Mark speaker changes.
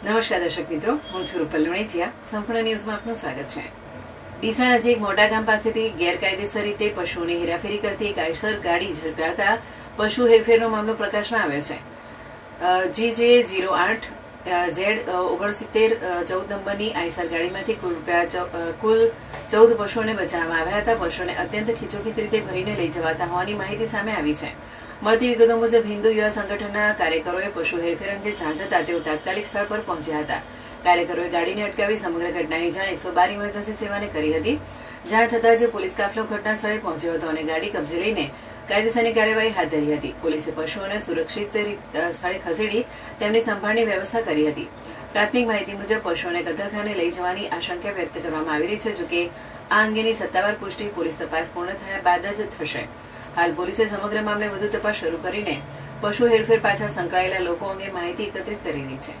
Speaker 1: નમસ્કાર દર્શક મિત્રો, હું છું રૂપલ લુણેચિયા. સંપૂર્ણ ન્યૂઝમાં આપનું સ્વાગત છે. ડીસા નજીક મોટા ગામ પાસેથી ગેરકાયદેસર રીતે પશુઓની હેરાફેરી કરતી એક આઈસર ગાડી ઝડપાતા પશુ હેરફેરનો મામલો પ્રકાશમાં આવ્યો છે. GJ08 Z6914 નંબરની આઈસર ગાડીમાંથી કુલ 14 પશુઓને બચાવવામાં આવ્યા હતા. પશુઓને અત્યંત ખીચોખીચ રીતે ભરીને લઈ જવાતા હોવાની માહિતી સામે આવી છે. મળતી વિગતો મુજબ હિન્દુ યુવા સંગઠનના કાર્યકરોએ પશુ હેરફેર અંગે જાણ થતા તેઓ તાત્કાલિક સ્થળ પર પહોંચ્યા હતા. કાર્યકરોએ ગાડીને અટકાવી સમગ્ર ઘટનાની જાણ 112 ઇમરજન્સી સેવાને કરી હતી. જાણ થતાં જ પોલીસ કાફલો ઘટના સ્થળે પહોંચ્યો હતો અને ગાડી કબજે લઈને કાયદેસરની કાર્યવાહી હાથ ધરી હતી. પોલીસે પશુઓને સુરક્ષિત સ્થળે ખસેડી તેમની સંભાળની વ્યવસ્થા કરી હતી. પ્રાથમિક માહિતી મુજબ પશુઓને કતલખાને લઈ જવાની આશંકા વ્યક્ત કરવામાં આવી રહી છે. જોકે આ અંગેની સત્તાવાર પુષ્ટિ પોલીસ તપાસ પૂર્ણ થયા બાદ જ થશે. હાલ પોલીસે સમગ્ર મામલે વધુ તપાસ શરૂ કરીને પશુ હેરફેર પાછળ સંકળાયેલા લોકો અંગે માહિતી એકત્રિત કરી રહી છે.